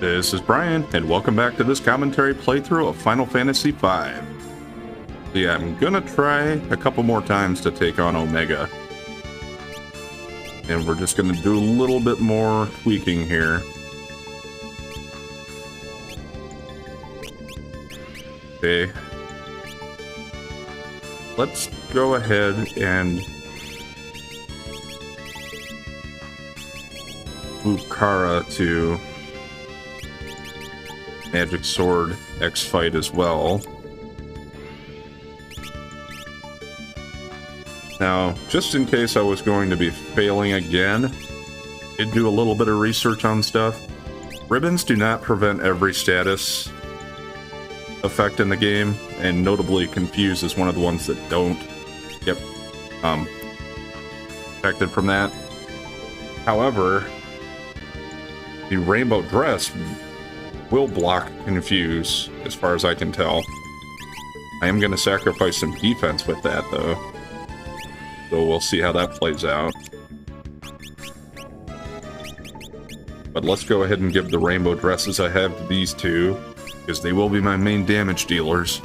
This is Brian, and welcome back to this commentary playthrough of Final Fantasy V. So yeah, I'm gonna try a couple more times to take on Omega. And we're just gonna do a little bit more tweaking here. Okay. Let's go ahead and move Kara to Magic Sword X fight as well. Now, just in case I was going to be failing again, I did do a little bit of research on stuff. Ribbons do not prevent every status effect in the game, and notably Confuse is one of the ones that don't get affected from that. However, the Rainbow Dress will block Confuse, as far as I can tell. I am going to sacrifice some defense with that, though. So we'll see how that plays out. But let's go ahead and give the Rainbow Dresses I have to these two, because they will be my main damage dealers.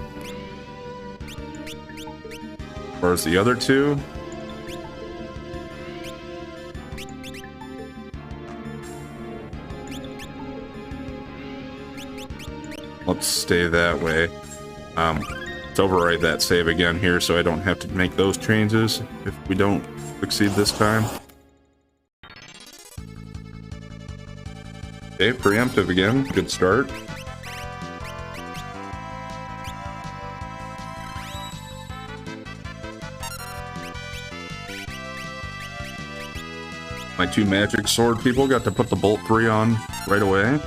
As far as the other two, let's stay that way. Let's override that save again here so I don't have to make those changes if we don't succeed this time. Okay, preemptive again. Good start. My two Magic Sword people got to put the Bolt 3 on right away.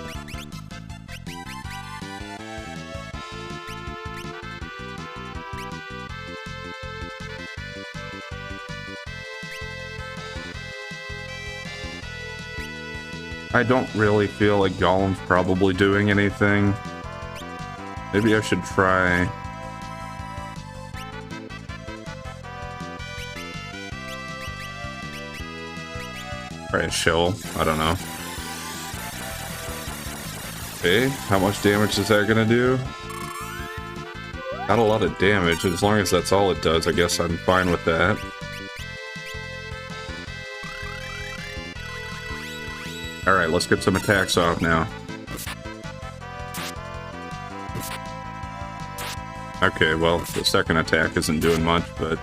I don't really feel like Golem's probably doing anything. Maybe I should try... Try a shell. I don't know. Okay, how much damage is that gonna do? Not a lot of damage. As long as that's all it does, I guess I'm fine with that. Alright, let's get some attacks off now. Okay, well, the second attack isn't doing much, but...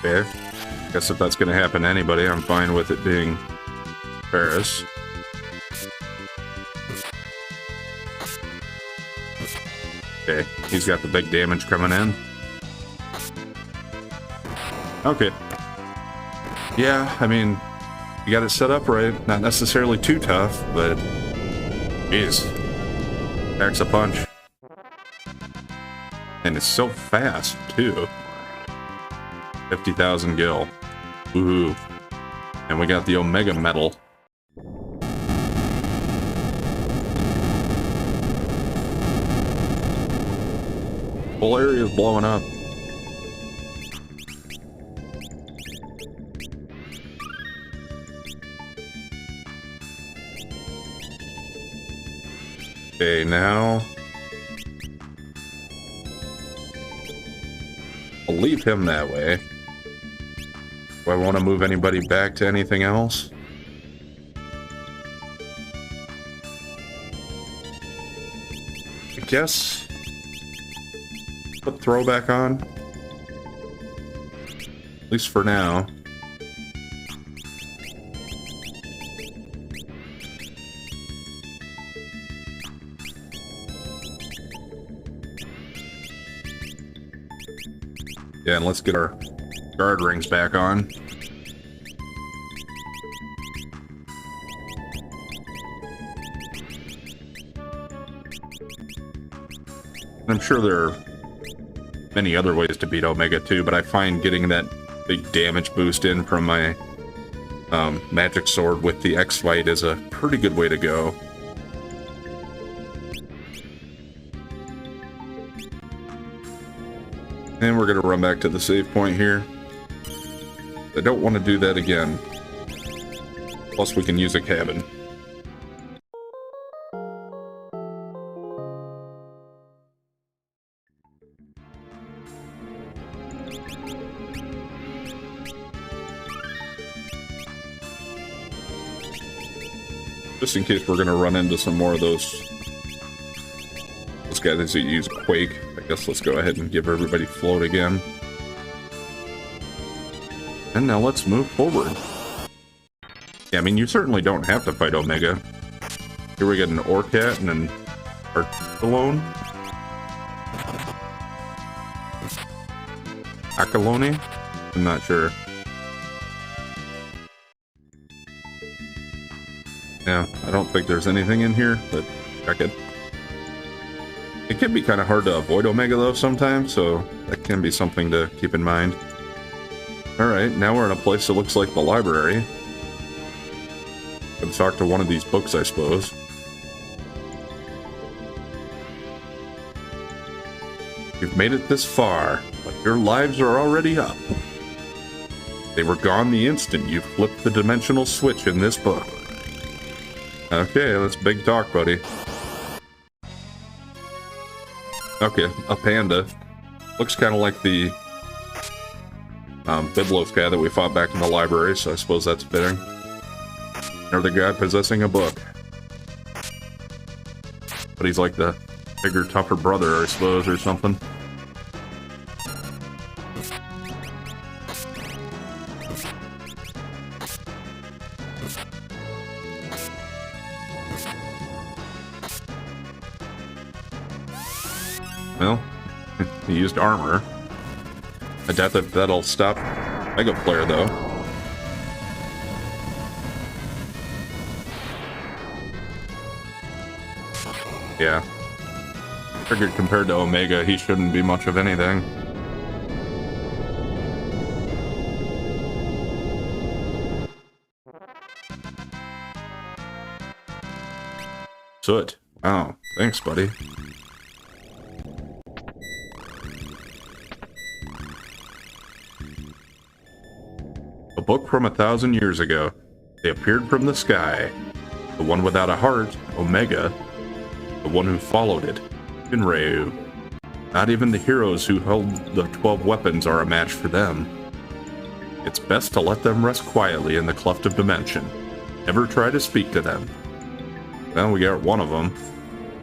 Okay, guess if that's gonna happen to anybody, I'm fine with it being Paris. Okay, he's got the big damage coming in. Okay. Yeah, I mean, you got it set up right. Not necessarily too tough, but... Jeez. Packs a punch. And it's so fast, too. 50,000 gil. Woohoo. And we got the Omega Medal. Whole area is blowing up. Okay, now I'll leave him that way. Do I want to move anybody back to anything else? I guess put throwback on, at least for now. Yeah, and let's get our guard rings back on. I'm sure there are many other ways to beat Omega too, but I find getting that big damage boost in from my Magic Sword with the X-Fight is a pretty good way to go. And we're going to run back to the save point here. I don't want to do that again. Plus, we can use a cabin. Just in case we're going to run into some more of those guys that use Quake. I guess let's go ahead and give everybody float again. And now let's move forward. Yeah, I mean, you certainly don't have to fight Omega. Here we get an Orcat and an Archelone. Accolone? I'm not sure. Yeah, I don't think there's anything in here, but check it. It can be kind of hard to avoid Omega though sometimes, so that can be something to keep in mind. Alright, now we're in a place that looks like the library. Gonna talk to one of these books, I suppose. You've made it this far, but your lives are already up. They were gone the instant you flipped the dimensional switch in this book. Okay, that's big talk, buddy. Okay, a panda. Looks kind of like the Biblos guy that we fought back in the library, so I suppose that's fitting. Another guy possessing a book. But he's like the bigger, tougher brother, I suppose, or something. Well, he used armor. I doubt that that'll stop Mega Player, though. Yeah. Figured compared to Omega, he shouldn't be much of anything. Soot. Wow. Thanks, buddy. A book from 1,000 years ago. They appeared from the sky. The one without a heart, Omega. The one who followed it, Shinryu. Not even the heroes who held the 12 weapons are a match for them. It's best to let them rest quietly in the cleft of dimension. Never try to speak to them. Well, we got one of them.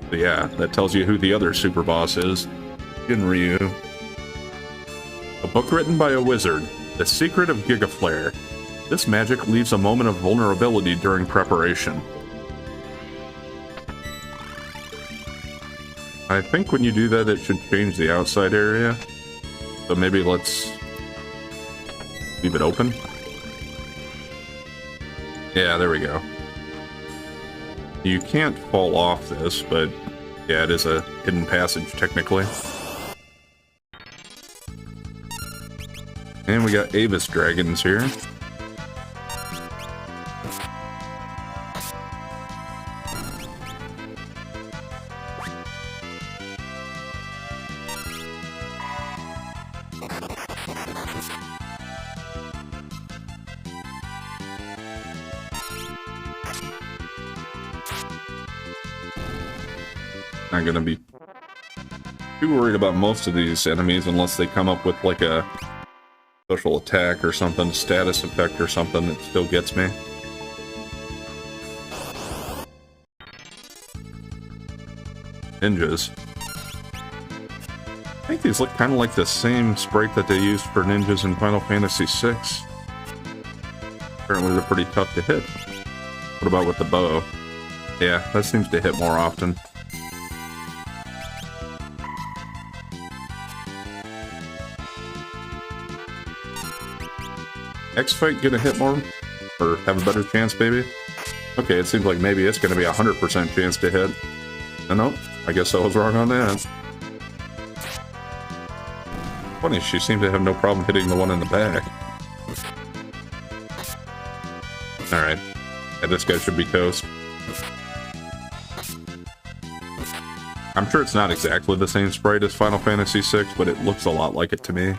So yeah, that tells you who the other super boss is. Shinryu. A book written by a wizard. The Secret of Gigaflare. This magic leaves a moment of vulnerability during preparation. I think when you do that, it should change the outside area. So maybe let's leave it open. Yeah, there we go. You can't fall off this, but yeah, it is a hidden passage technically. And we got Avis dragons here. Not gonna be too worried about most of these enemies unless they come up with like a special attack or something, status effect or something that still gets me. Ninjas. I think these look kind of like the same sprite that they used for ninjas in Final Fantasy VI. Apparently they're pretty tough to hit. What about with the bow? Yeah, that seems to hit more often. X-Fight gonna hit more? Or have a better chance, maybe? Okay, it seems like maybe it's gonna be a 100% chance to hit. Oh, no, I guess I was wrong on that. Funny, she seemed to have no problem hitting the one in the back. Alright. Yeah, this guy should be toast. I'm sure it's not exactly the same sprite as Final Fantasy VI, but it looks a lot like it to me.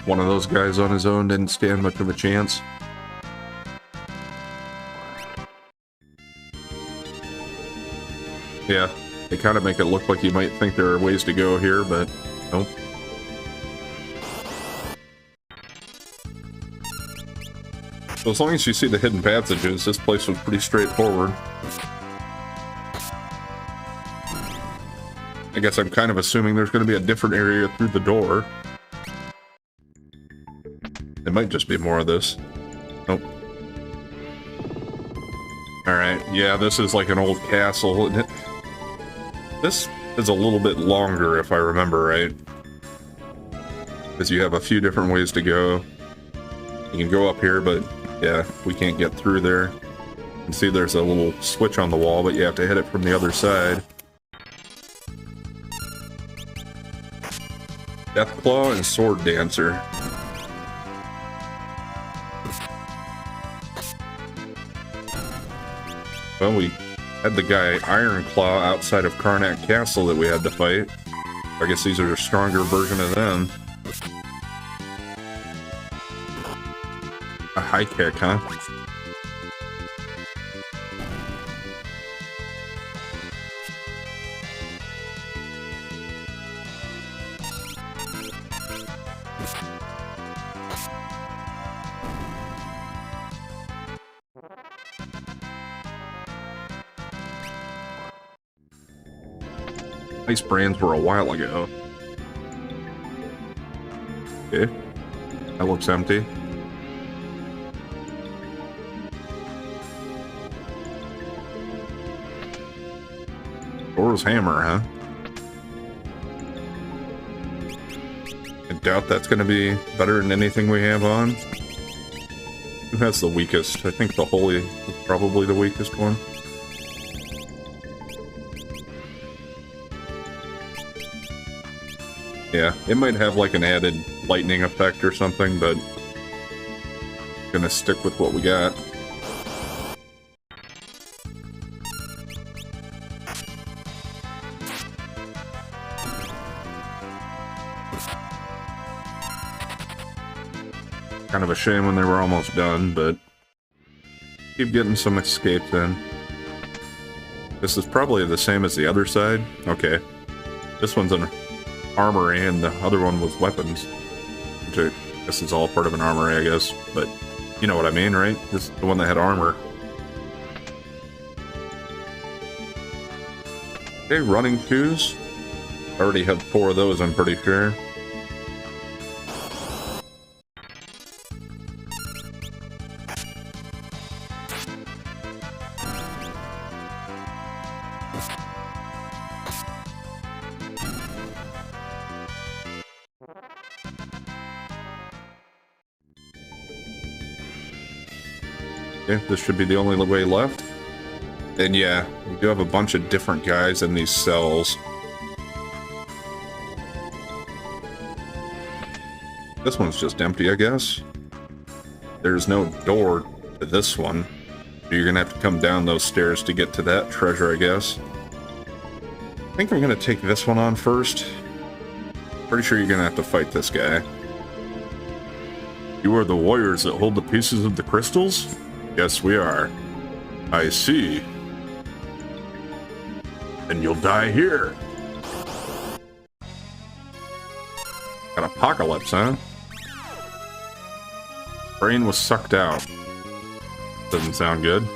One of those guys on his own didn't stand much of a chance. Yeah, they kind of make it look like you might think there are ways to go here, but nope. So as long as you see the hidden passages, this place was pretty straightforward. I guess I'm kind of assuming there's going to be a different area through the door. It might just be more of this. Nope. Alright, yeah, this is like an old castle. This is a little bit longer, if I remember right. Because you have a few different ways to go. You can go up here, but yeah, we can't get through there. You can see there's a little switch on the wall, but you have to hit it from the other side. Deathclaw and Sword Dancer. Well, we had the guy Ironclaw outside of Karnak Castle that we had to fight. I guess these are a stronger version of them. A high kick, huh? Ice brands were a while ago. Okay. That looks empty. Thor's hammer, huh? I doubt that's going to be better than anything we have on. Who has the weakest? I think the Holy is probably the weakest one. Yeah, it might have like an added lightning effect or something, but I'm gonna stick with what we got. Kind of a shame when they were almost done, but keep getting some escapes in. This is probably the same as the other side. Okay. This one's an armory and the other one was weapons. Which I guess is all part of an armory, I guess. But you know what I mean, right? This is the one that had armor. Okay, running shoes. I already have 4 of those, I'm pretty sure. Okay, this should be the only way left. And yeah, we do have a bunch of different guys in these cells. This one's just empty, I guess. There's no door to this one. You're gonna have to come down those stairs to get to that treasure, I guess. I think I'm gonna take this one on first. Pretty sure you're gonna have to fight this guy. You are the warriors that hold the pieces of the crystals? Yes, we are. I see. And you'll die here. Got apocalypse, huh? Brain was sucked out. Doesn't sound good.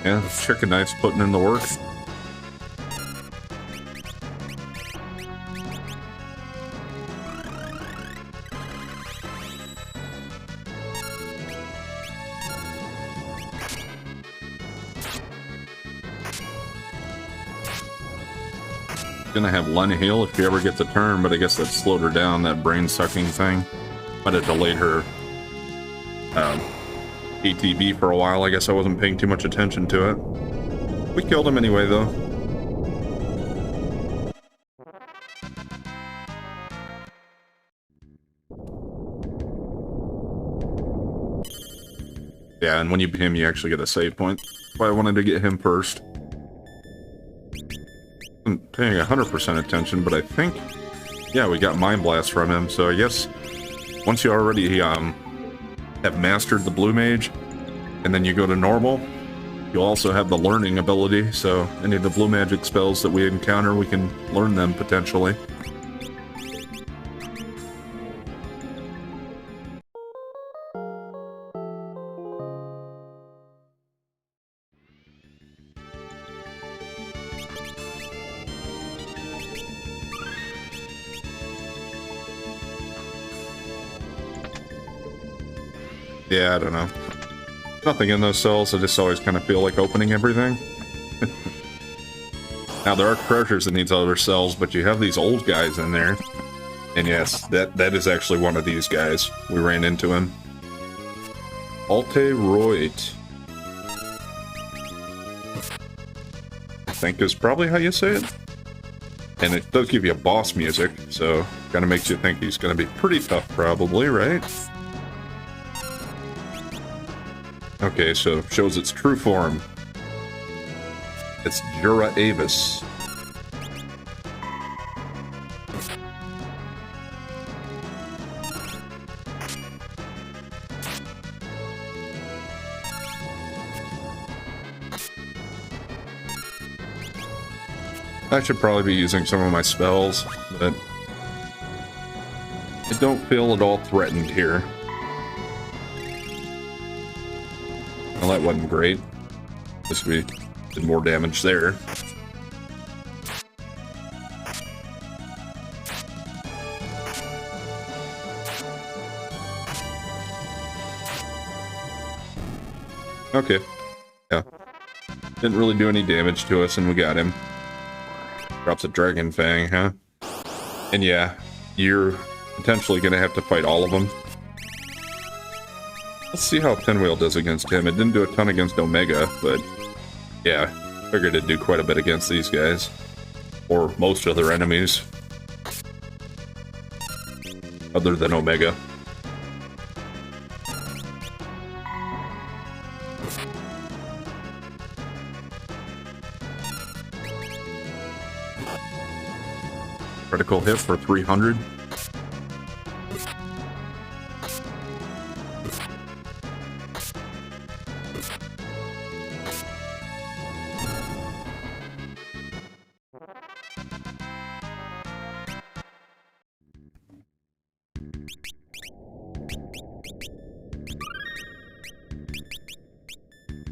Yeah, chicken knife's putting in the work. Gonna have Len heal if she ever gets a turn, but I guess that slowed her down, that brain sucking thing. Might have delayed her ATB for a while. I guess I wasn't paying too much attention to it. We killed him anyway, though. Yeah, and when you beat him, you actually get a save point. That's why I wanted to get him first. I'm paying 100% attention, but I think, yeah, we got Mind Blast from him. So I guess once you already have mastered the Blue Mage, and then you go to normal, you'll also have the learning ability. So any of the Blue Magic spells that we encounter, we can learn them potentially. Yeah, I don't know. Nothing in those cells, I just always kind of feel like opening everything. Now, there are treasures in these other cells, but you have these old guys in there. And yes, that is actually one of these guys. We ran into him. Alte Roit. I think is probably how you say it. And it does give you boss music, so kind of makes you think he's going to be pretty tough probably, right? Okay, so shows its true form. It's Jura Avis. I should probably be using some of my spells, but I don't feel at all threatened here. Well, that wasn't great. Guess we did more damage there. Okay. Yeah. Didn't really do any damage to us, and we got him. Drops a Dragon Fang, huh? And yeah, you're potentially going to have to fight all of them. Let's see how Pinwheel does against him. It didn't do a ton against Omega, but yeah, figured it'd do quite a bit against these guys. Or most of their enemies. Other than Omega. Critical hit for 300.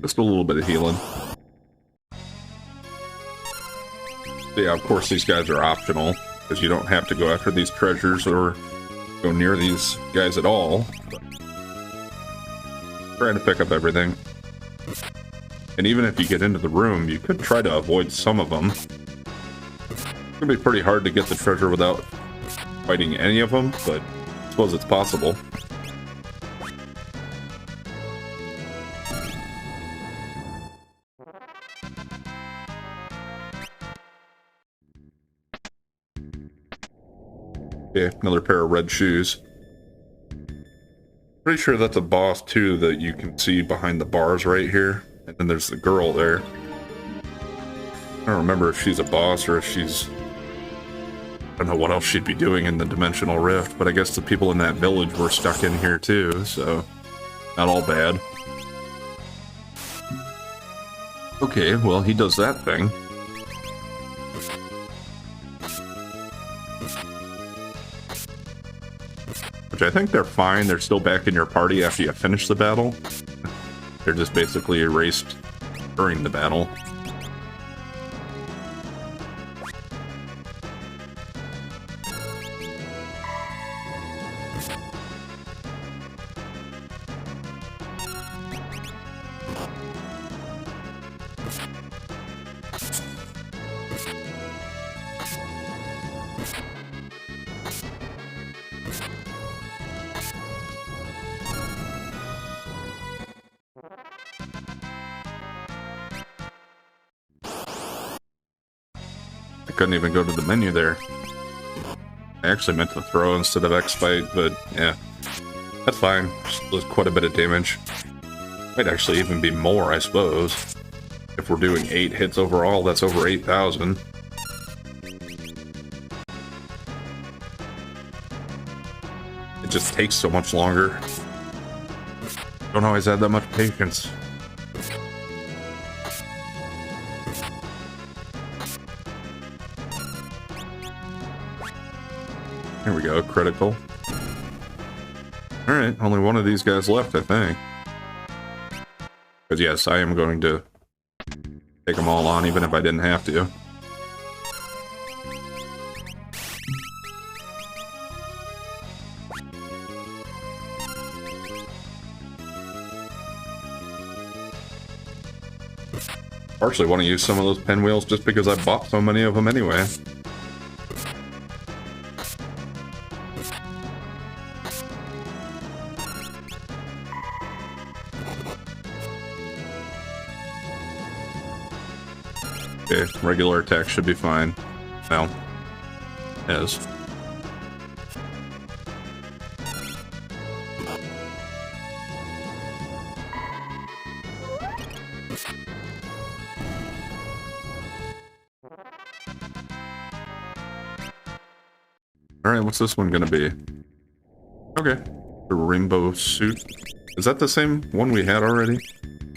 Just a little bit of healing. Yeah, of course these guys are optional, because you don't have to go after these treasures or go near these guys at all. But trying to pick up everything. And even if you get into the room, you could try to avoid some of them. It's going to be pretty hard to get the treasure without fighting any of them, but I suppose it's possible. Okay, another pair of red shoes. Pretty sure that's a boss too that you can see behind the bars right here. And then there's the girl there. I don't remember if she's a boss or if she's... I don't know what else she'd be doing in the Dimensional Rift, but I guess the people in that village were stuck in here too, so not all bad. Okay, well, he does that thing. Which I think they're fine. They're still back in your party after you finish the battle. They're just basically erased during the battle. I couldn't even go to the menu there. I actually meant to throw instead of X-Bite, but yeah. That's fine. There's quite a bit of damage. Might actually even be more, I suppose. If we're doing 8 hits overall, that's over 8,000. It just takes so much longer. Don't always have that much patience. Here we go, critical. Alright, only one of these guys left, I think. Because yes, I am going to take them all on, even if I didn't have to. Partially want to use some of those pinwheels just because I bought so many of them anyway. Okay, regular attack should be fine. Well, is. Alright, what's this one gonna be? Okay. The rainbow suit. Is that the same one we had already?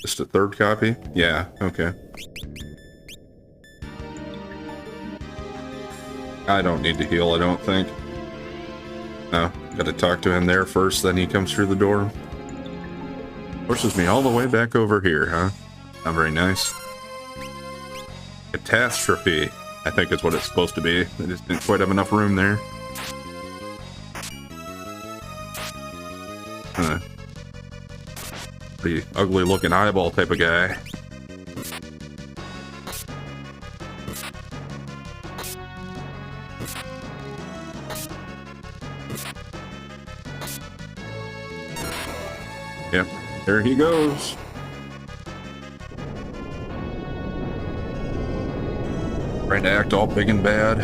Just a third copy? Yeah, okay. I don't need to heal, I don't think. No, gotta talk to him there first, then he comes through the door. Pushes me all the way back over here, huh? Not very nice. Catastrophe, I think is what it's supposed to be. They just didn't quite have enough room there. Pretty ugly looking eyeball type of guy. Yep, there he goes. Trying to act all big and bad.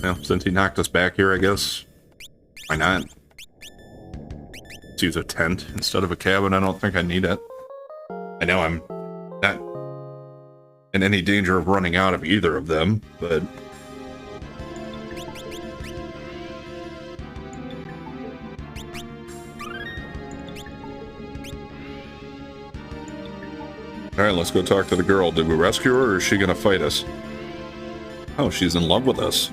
Well, since he knocked us back here, I guess. Why not? Let's use a tent instead of a cabin. I don't think I need it. I know I'm not in any danger of running out of either of them, but... Alright, let's go talk to the girl. Did we rescue her, or is she gonna fight us? Oh, she's in love with us.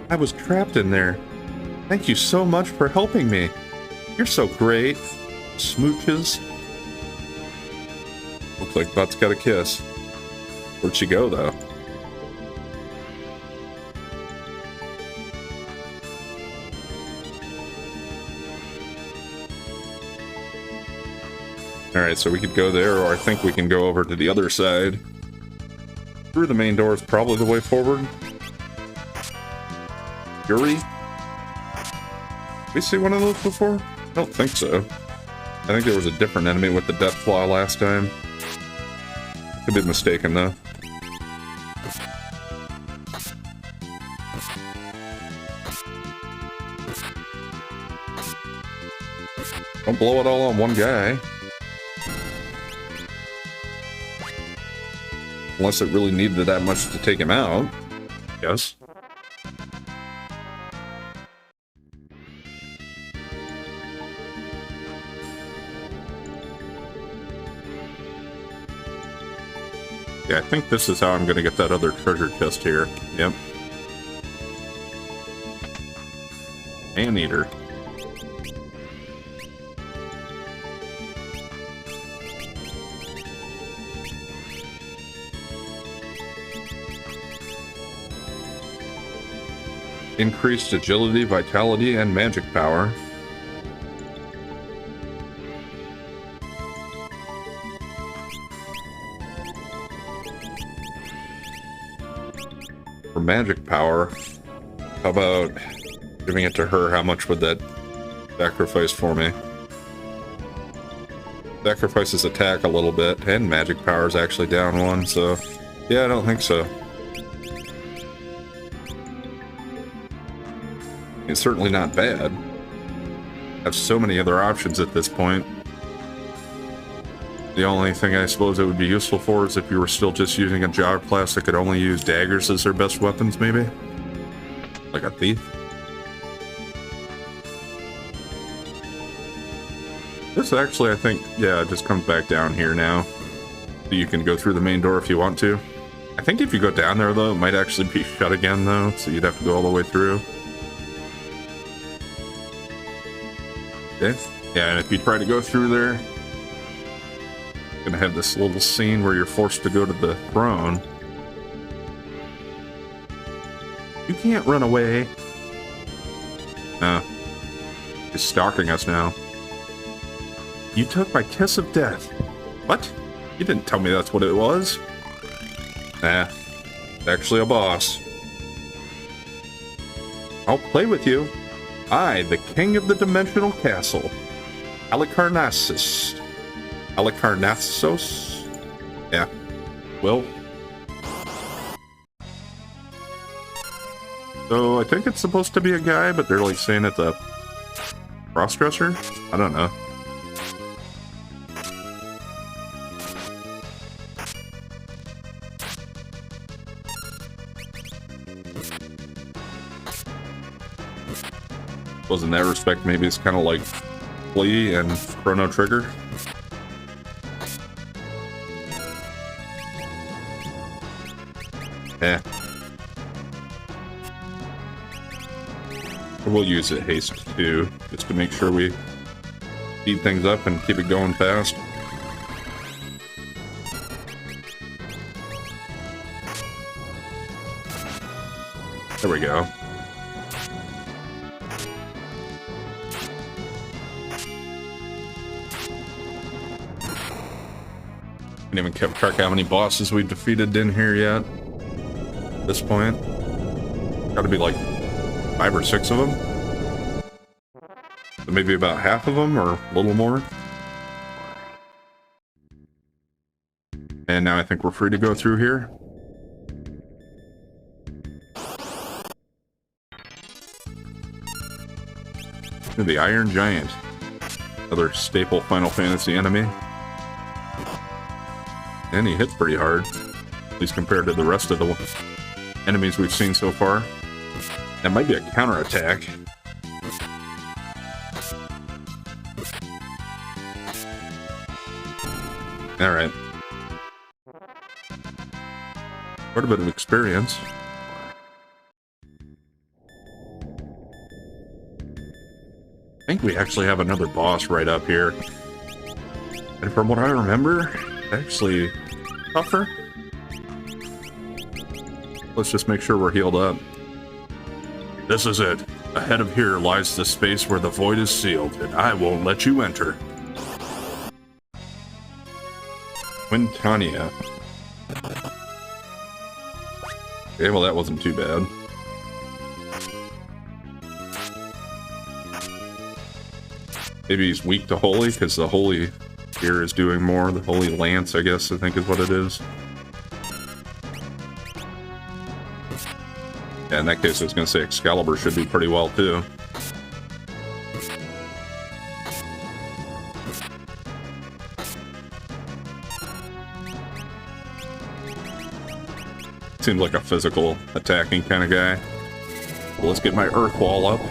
I was trapped in there. Thank you so much for helping me. You're so great. Smooches. Looks like Butt's got a kiss. Where'd she go, though? Alright, so we could go there, or I think we can go over to the other side. Through the main door is probably the way forward. Fury? Did we see one of those before? I don't think so. I think there was a different enemy with the Death Claw last time. Could be mistaken, though. Don't blow it all on one guy. Unless it really needed that much to take him out. Yes. Yeah, I think this is how I'm gonna get that other treasure chest here. Yep. Anteater. Increased agility, vitality, and magic power. For magic power, how about giving it to her? How much would that sacrifice for me. Sacrifices attack a little bit, and magic power is actually down one, so yeah, I don't think so. It's certainly not bad. Have so many other options at this point. The only thing I suppose it would be useful for is if you were still just using a jar class that could only use daggers as their best weapons, maybe? Like a thief? This actually, I think, yeah, it just comes back down here now. So you can go through the main door if you want to. I think if you go down there, though, it might actually be shut again, though, so you'd have to go all the way through. Okay. Yeah, and if you try to go through there, you're gonna have this little scene where you're forced to go to the throne. You can't run away. No. He's stalking us now. You took my kiss of death. What? You didn't tell me that's what it was. Nah. It's actually a boss. I'll play with you. I, the king of the dimensional castle. Halicarnassus. Halicarnassos? Yeah. Well. So I think it's supposed to be a guy, but they're like saying it's a crossdresser? I don't know. Suppose in that respect, maybe it's kind of like Flea and Chrono Trigger. Eh. We'll use it haste too, just to make sure we speed things up and keep it going fast. There we go. Haven't even kept track how many bosses we've defeated in here yet. At this point, gotta be like 5 or 6 of them. So maybe about half of them, or a little more. And now I think we're free to go through here. The Iron Giant, another staple Final Fantasy enemy. And he hits pretty hard, at least compared to the rest of the enemies we've seen so far. That might be a counterattack. Alright. Quite a bit of experience. I think we actually have another boss right up here. And from what I remember, actually tougher. Let's just make sure we're healed up. This is it. Ahead of here lies the space where the void is sealed, and I won't let you enter. Quintania. Okay, well that wasn't too bad. Maybe he's weak to Holy, because the Holy here is doing more. The Holy Lance, I guess, I think is what it is. Yeah, in that case, I was going to say Excalibur should do pretty well, too. Seems like a physical attacking kind of guy. Well, let's get my Earth Wall up.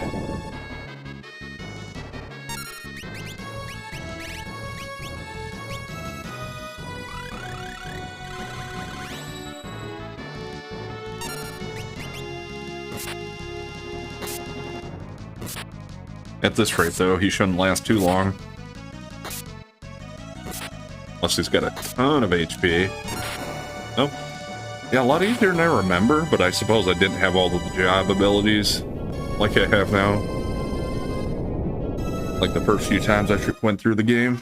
At this rate, though, he shouldn't last too long. Unless he's got a ton of HP. Nope. Yeah, a lot easier than I remember, but I suppose I didn't have all of the job abilities like I have now. Like the first few times I went through the game.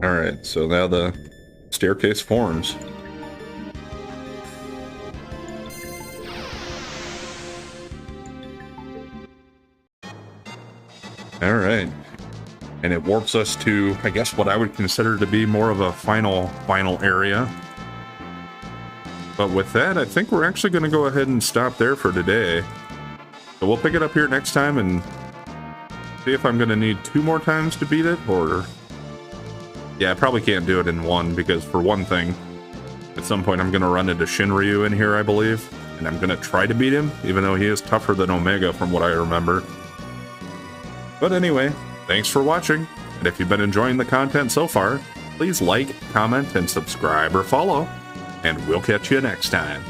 Alright. Alright, so now the staircase forms. Alright. And it warps us to, I guess, what I would consider to be more of a final area. But with that, I think we're actually going to go ahead and stop there for today. So we'll pick it up here next time and see if I'm going to need 2 more times to beat it, or... Yeah, I probably can't do it in 1, because for one thing, at some point I'm going to run into Shinryu in here, I believe. And I'm going to try to beat him, even though he is tougher than Omega from what I remember. But anyway, thanks for watching, and if you've been enjoying the content so far, please like, comment, and subscribe or follow, and we'll catch you next time.